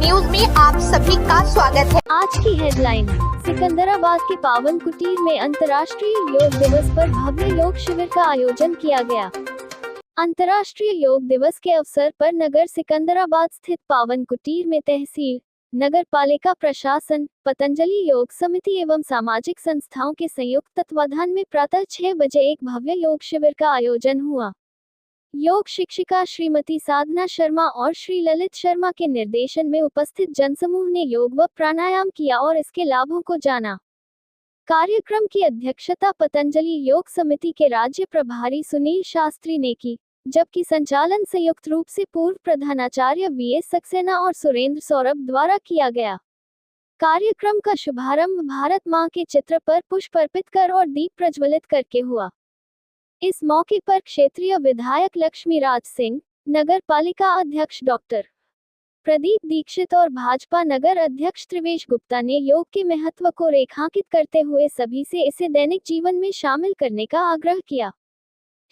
News में आप सभी का स्वागत है। आज की हेडलाइन। सिकंदराबाद के पावन कुटीर में अंतर्राष्ट्रीय योग दिवस पर भव्य योग शिविर का आयोजन किया गया। अंतर्राष्ट्रीय योग दिवस के अवसर पर नगर सिकंदराबाद स्थित पावन कुटीर में तहसील, नगर पालिका प्रशासन, पतंजलि योग समिति एवं सामाजिक संस्थाओं के संयुक्त तत्वाधान में प्रातः 6 बजे एक भव्य योग शिविर का आयोजन हुआ। योग शिक्षिका श्रीमती साधना शर्मा और श्री ललित शर्मा के निर्देशन में उपस्थित जनसमूह ने योग व प्राणायाम किया और इसके लाभों को जाना। कार्यक्रम की अध्यक्षता पतंजलि योग समिति के राज्य प्रभारी सुनील शास्त्री ने की, जबकि संचालन संयुक्त रूप से पूर्व प्रधानाचार्य वीएस सक्सेना और सुरेंद्र सौरभ द्वारा किया गया। कार्यक्रम का शुभारंभ भारत मां के चित्र पर पुष्प अर्पित कर और दीप प्रज्वलित करके हुआ। इस मौके पर क्षेत्रीय विधायक लक्ष्मी राज सिंह, नगर पालिका अध्यक्ष डॉक्टर प्रदीप दीक्षित और भाजपा नगर अध्यक्ष त्रिवेश गुप्ता ने योग के महत्व को रेखांकित करते हुए सभी से इसे दैनिक जीवन में शामिल करने का आग्रह किया।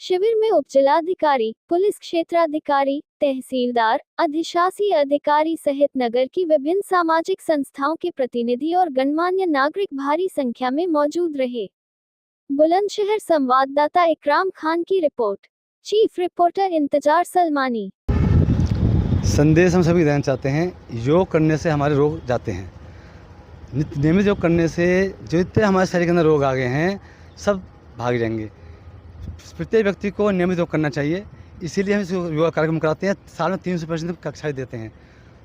शिविर में उपजिलाधिकारी, पुलिस क्षेत्राधिकारी, तहसीलदार, अधिशासी अधिकारी सहित नगर की विभिन्न सामाजिक संस्थाओं के प्रतिनिधि और गणमान्य नागरिक भारी संख्या में मौजूद रहे। बुलंदशहर संवाददाता इकराम खान की रिपोर्ट। चीफ रिपोर्टर इंतजार सलमानी। संदेश हम सभी देना चाहते हैं, योग करने से हमारे रोग जाते हैं। नियमित योग करने से जो जितने हमारे शरीर के अंदर रोग आ गए हैं सब भाग जाएंगे। प्रत्येक व्यक्ति को नियमित योग करना चाहिए, इसीलिए हम इस योगा कार्यक्रम कराते हैं। साल में 300% कक्षाएँ देते हैं।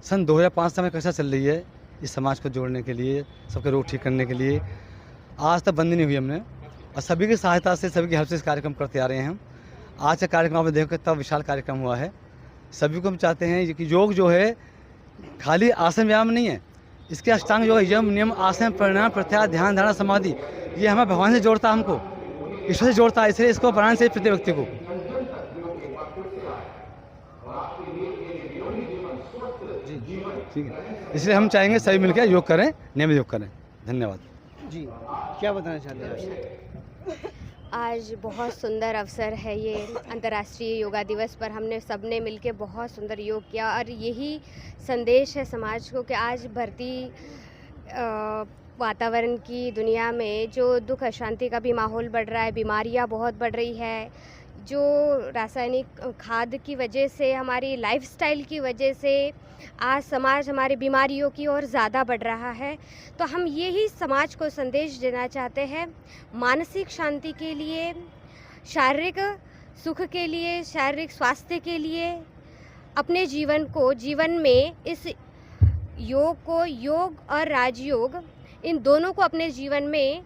सन 2005 से हमें कक्षा चल रही है इस समाज को जोड़ने के लिए, सबके रोग ठीक करने के लिए। आज तक बंद नहीं हुई हमने, और सभी की सहायता से, सभी की हेल्प से इस कार्यक्रम करते आ रहे हैं हम। आज का कार्यक्रम आपने देखो कितना विशाल कार्यक्रम हुआ है। सभी को हम चाहते हैं कि योग जो है खाली आसन व्यायाम नहीं है, इसके अष्टांग योग, यम, नियम, आसन, प्राणायाम, प्रत्याहार, ध्यान, धारणा, समाधि, ये हमें भगवान से जोड़ता है, हमको ईश्वर से जोड़ता है। इसलिए इसको अपनाना चाहिए प्रत्येक व्यक्ति को। जी ठीक है, इसलिए हम चाहेंगे सभी मिलकर योग करें, नियमित योग करें। धन्यवाद जी। क्या बताना चाहते हैं? आज बहुत सुंदर अवसर है ये अंतर्राष्ट्रीय योगा दिवस पर हमने सबने मिलके बहुत सुंदर योग किया, और यही संदेश है समाज को कि आज बढ़ती वातावरण की दुनिया में जो दुख अशांति का भी माहौल बढ़ रहा है, बीमारियां बहुत बढ़ रही है, जो रासायनिक खाद की वजह से, हमारी लाइफस्टाइल की वजह से आज समाज हमारी बीमारियों की ओर ज़्यादा बढ़ रहा है। तो हम यही समाज को संदेश देना चाहते हैं, मानसिक शांति के लिए, शारीरिक सुख के लिए, शारीरिक स्वास्थ्य के लिए, अपने जीवन में इस योग को, योग और राजयोग, इन दोनों को अपने जीवन में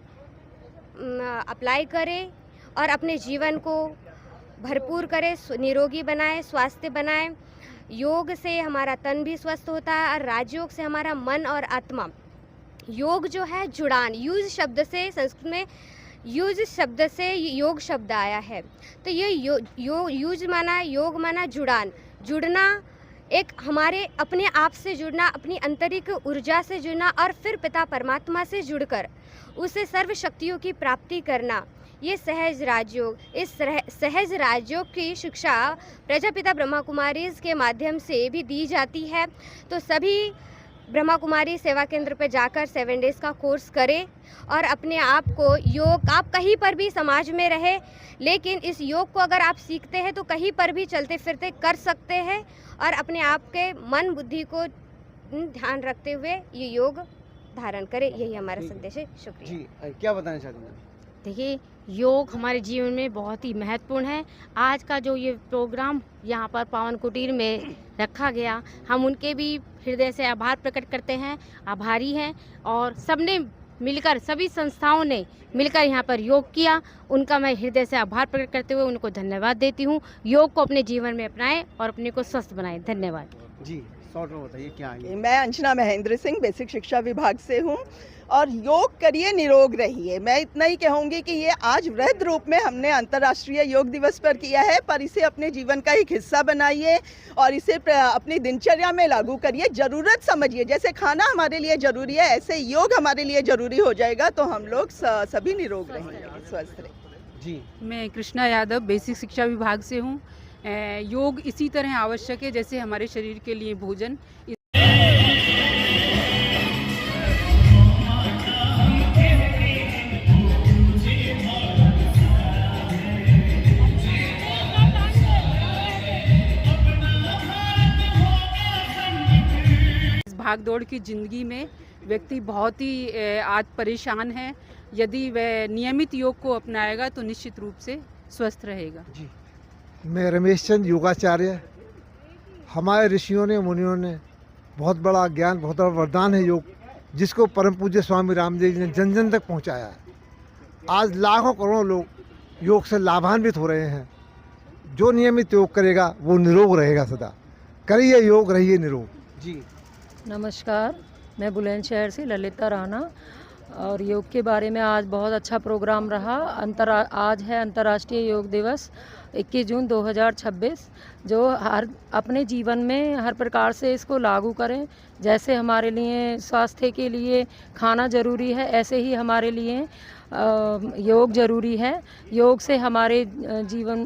अप्लाई करें और अपने जीवन को भरपूर करें, निरोगी बनाएं, स्वास्थ्य बनाएं। योग से हमारा तन भी स्वस्थ होता है और राजयोग से हमारा मन और आत्मा। योग जो है जुड़ान, यूज शब्द से, संस्कृत में यूज शब्द से योग शब्द आया है। तो ये यूज माना, योग माना जुड़ान, जुड़ना, एक हमारे अपने आप से जुड़ना, अपनी आंतरिक ऊर्जा से जुड़ना और फिर पिता परमात्मा से जुड़कर उसे सर्व शक्तियों की प्राप्ति करना, ये सहज राजयोग। इस सहज राजयोग की शिक्षा प्रजापिता ब्रह्मा कुमारीज के माध्यम से भी दी जाती है। तो सभी ब्रह्मा कुमारी सेवा केंद्र पर जाकर 7 डेज़ का कोर्स करें और अपने आप को योग, आप कहीं पर भी समाज में रहे, लेकिन इस योग को अगर आप सीखते हैं तो कहीं पर भी चलते फिरते कर सकते हैं और अपने आप के मन बुद्धि को ध्यान रखते हुए ये योग धारण करें। यही हमारा संदेश है। शुक्रिया जी। क्या बताना चाहते हैं? देखिए, योग हमारे जीवन में बहुत ही महत्वपूर्ण है। आज का जो ये प्रोग्राम यहाँ पर पावन कुटीर में रखा गया, हम उनके भी हृदय से आभार प्रकट करते हैं, आभारी हैं। और सबने मिलकर, सभी संस्थाओं ने मिलकर यहाँ पर योग किया, उनका मैं हृदय से आभार प्रकट करते हुए उनको धन्यवाद देती हूँ। योग को अपने जीवन में अपनाएं और अपने को स्वस्थ बनाएं। धन्यवाद जी। शॉर्ट में बताइए क्या है? मैं अंजना महेंद्र सिंह बेसिक शिक्षा विभाग से हूँ। और योग करिए, निरोग रहिए। मैं इतना ही कहूँगी कि ये आज वृहद रूप में हमने अंतर्राष्ट्रीय योग दिवस पर किया है, पर इसे अपने जीवन का एक हिस्सा बनाइए और इसे अपनी दिनचर्या में लागू करिए। ज़रूरत समझिए, जैसे खाना हमारे लिए ज़रूरी है, ऐसे योग हमारे लिए ज़रूरी हो जाएगा, तो हम लोग सभी निरोग रहेंगे, स्वस्थ रहेंगे। जी। मैं कृष्णा यादव बेसिक शिक्षा विभाग से हूँ। योग इसी तरह आवश्यक है जैसे हमारे शरीर के लिए भोजन। भागदौड़ की ज़िंदगी में व्यक्ति बहुत ही आज परेशान है। यदि वह नियमित योग को अपनाएगा तो निश्चित रूप से स्वस्थ रहेगा। जी मैं रमेश चंद योगाचार्य। हमारे ऋषियों ने मुनियों ने बहुत बड़ा ज्ञान, बहुत बड़ा वरदान है योग, जिसको परम पूज्य स्वामी रामदेव जी ने जन जन तक पहुंचाया है। आज लाखों करोड़ों लोग योग से लाभान्वित हो रहे हैं। जो नियमित योग करेगा वो निरोग रहेगा सदा। करिए योग, रहिए निरोग। जी नमस्कार, मैं बुलंदशहर से ललिता राणा। और योग के बारे में आज बहुत अच्छा प्रोग्राम रहा। आज है अंतर्राष्ट्रीय योग दिवस 21 जून 2026, जो हर अपने जीवन में हर प्रकार से इसको लागू करें। जैसे हमारे लिए स्वास्थ्य के लिए खाना ज़रूरी है, ऐसे ही हमारे लिए योग ज़रूरी है। योग से हमारे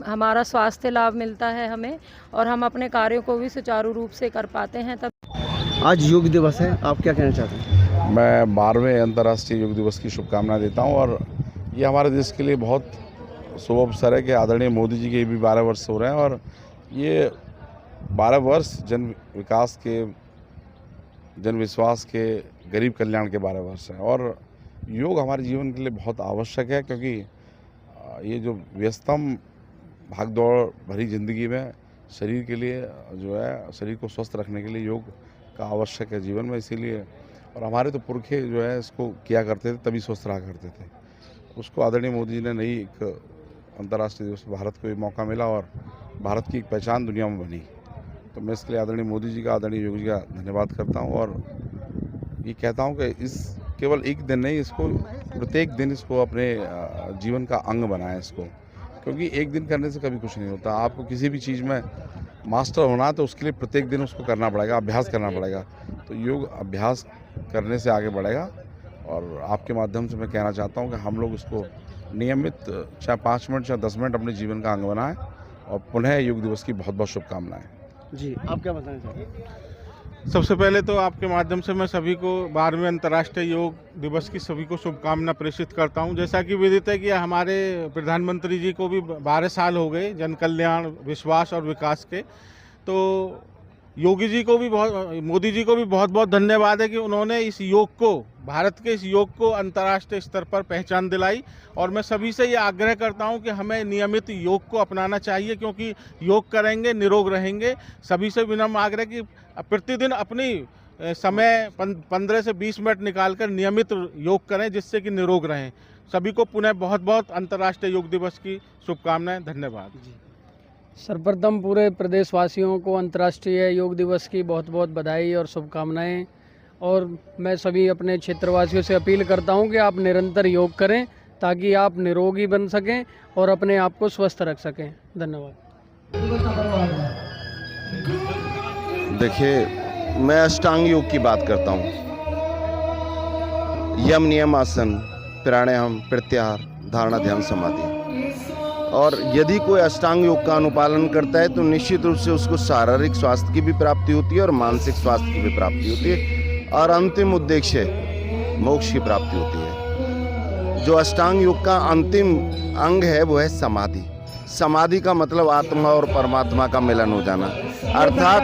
हमारा स्वास्थ्य लाभ मिलता है हमें, और हम अपने कार्यों को भी सुचारू रूप से कर पाते हैं। तब आज योग दिवस है, आप क्या कहना चाहते हैं? मैं 12वें अंतर्राष्ट्रीय योग दिवस की शुभकामनाएं देता हूं। और ये हमारे देश के लिए बहुत शुभ अवसर है कि आदरणीय मोदी जी के भी 12 वर्ष हो रहे हैं, और ये 12 वर्ष जन विकास के, जन विश्वास के, गरीब कल्याण के 12 वर्ष हैं। और योग हमारे जीवन के लिए बहुत आवश्यक है, क्योंकि ये जो व्यस्तम भागदौड़ भरी ज़िंदगी में शरीर के लिए जो है, शरीर को स्वस्थ रखने के लिए योग का आवश्यक है जीवन में। इसीलिए और हमारे तो पुरखे जो है इसको किया करते थे, तभी स्वस्थ रहा करते थे। उसको आदरणीय मोदी जी ने नई एक अंतर्राष्ट्रीय दिवस भारत को ये मौका मिला, और भारत की एक पहचान दुनिया में बनी। तो मैं इसके लिए आदरणीय मोदी जी का, आदरणीय योगी जी का धन्यवाद करता हूँ। और ये कहता हूँ कि इस केवल एक दिन नहीं, इसको प्रत्येक दिन इसको अपने जीवन का अंग बनाएं इसको, क्योंकि एक दिन करने से कभी कुछ नहीं होता। आपको किसी भी चीज़ में मास्टर होना है तो उसके लिए प्रत्येक दिन उसको करना पड़ेगा, अभ्यास करना पड़ेगा। तो योग अभ्यास करने से आगे बढ़ेगा। और आपके माध्यम से मैं कहना चाहता हूँ कि हम लोग इसको नियमित, चाहे 5 मिनट चाहे 10 मिनट, अपने जीवन का अंग बनाएं। और पुनः योग दिवस की बहुत बहुत शुभकामनाएं। जी आप क्या बताना चाहते हैं? सबसे पहले तो आपके माध्यम से मैं सभी को 12वें अंतर्राष्ट्रीय योग दिवस की सभी को शुभकामना प्रेषित करता हूं। जैसा कि विदित है कि हमारे प्रधानमंत्री जी को भी 12 साल हो गए जन कल्याण, विश्वास और विकास के। तो योगी जी को भी मोदी जी को भी बहुत बहुत धन्यवाद है कि उन्होंने इस योग को, भारत के इस योग को अंतर्राष्ट्रीय स्तर पर पहचान दिलाई। और मैं सभी से ये आग्रह करता हूं कि हमें नियमित योग को अपनाना चाहिए, क्योंकि योग करेंगे निरोग रहेंगे। सभी से विनम्र आग्रह कि प्रतिदिन अपनी समय 15 से 20 मिनट निकालकर नियमित योग करें, जिससे कि निरोग रहें। सभी को पुनः बहुत बहुत अंतर्राष्ट्रीय योग दिवस की शुभकामनाएं। धन्यवाद। सर्वप्रथम पूरे प्रदेशवासियों को अंतर्राष्ट्रीय योग दिवस की बहुत बहुत बधाई और शुभकामनाएं। और मैं सभी अपने क्षेत्रवासियों से अपील करता हूं कि आप निरंतर योग करें, ताकि आप निरोगी बन सकें और अपने आप को स्वस्थ रख सकें। धन्यवाद। देखिए, मैं अष्टांग योग की बात करता हूँ। यम, नियम, आसन, प्राणायाम, प्रत्याहार, धारणा, ध्यान, समाधि। और यदि कोई अष्टांग योग का अनुपालन करता है तो निश्चित रूप से उसको शारीरिक स्वास्थ्य की भी प्राप्ति होती है और मानसिक स्वास्थ्य की भी प्राप्ति होती है, और अंतिम उद्देश्य मोक्ष की प्राप्ति होती है। जो अष्टांग योग का अंतिम अंग है वो है समाधि। समाधि का मतलब आत्मा और परमात्मा का मिलन हो जाना, अर्थात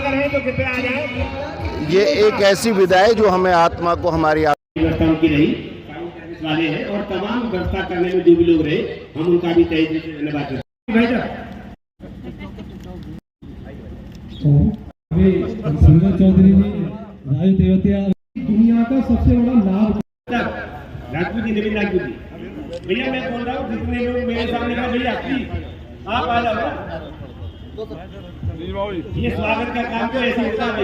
ये एक ऐसी विधा है जो हमें आत्मा को हमारी वाले हैं। और तमाम व्यवस्था करने में जो भी लोग रहे, हम उनका भी तहे दिल से धन्यवाद करते हैं। संजय चौधरी जी, राजू तेवतिया, दुनिया का सबसे बड़ा लाभ राजपूत जी, नवीन राजपूत जी, भैया मैं बोल रहा हूँ, जितने लोग मेरे सामने खड़े, भैया प्लीज आप आ जाओ। ये स्वागत का काम तो ऐसे होता है।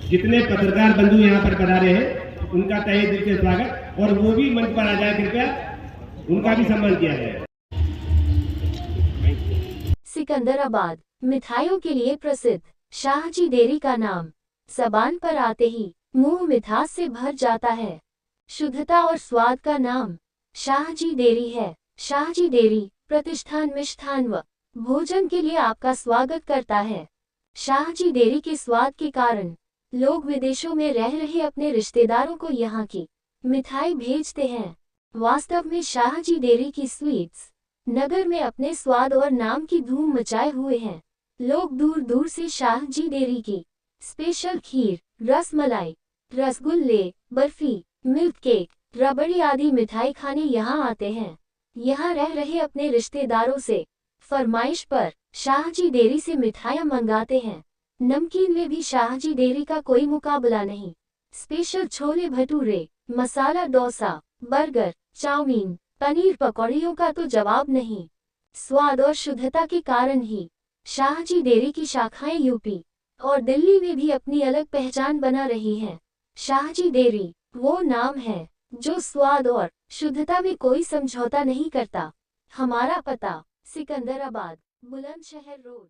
जितने पत्रकार बंधु यहाँ पर पधारे हैं उनका तहे दिल से स्वागत, और वो भी मंच पर आ जाए, कृपया उनका भी सम्मान किया जाए। सिकंदराबाद मिठाइयों के लिए प्रसिद्ध शाहजी डेयरी का नाम ज़बान पर आते ही मुंह मिठास से भर जाता है। शुद्धता और स्वाद का नाम शाहजी डेयरी है। शाहजी डेयरी प्रतिष्ठान मिष्ठान व भोजन के लिए आपका स्वागत करता है। शाहजी डेयरी के स्वाद के कारण लोग विदेशों में रह रहे अपने रिश्तेदारों को यहाँ की मिठाई भेजते हैं। वास्तव में शाहजी डेयरी की स्वीट्स नगर में अपने स्वाद और नाम की धूम मचाए हुए हैं। लोग दूर दूर से शाहजी डेयरी की स्पेशल खीर, रसमलाई, रसगुल्ले, बर्फी, मिल्क केक, रबड़ी आदि मिठाई खाने यहाँ आते हैं। यहाँ रह रहे अपने रिश्तेदारों से फरमाइश पर शाहजी डेयरी से मिठाइयाँ मंगाते हैं। नमकीन में भी शाहजी डेयरी का कोई मुकाबला नहीं। Special chole bhature, masala dosa, burger, chowmein, paneer पकौड़ियों का तो जवाब नहीं। स्वाद और शुद्धता के कारण ही शाहजी डेयरी की शाखाएं यूपी और दिल्ली में भी अपनी अलग पहचान बना रही हैं। शाहजी डेयरी वो नाम है जो स्वाद और शुद्धता में कोई समझौता नहीं करता। हमारा पता सिकंदराबाद, बुलंदशहर रोड।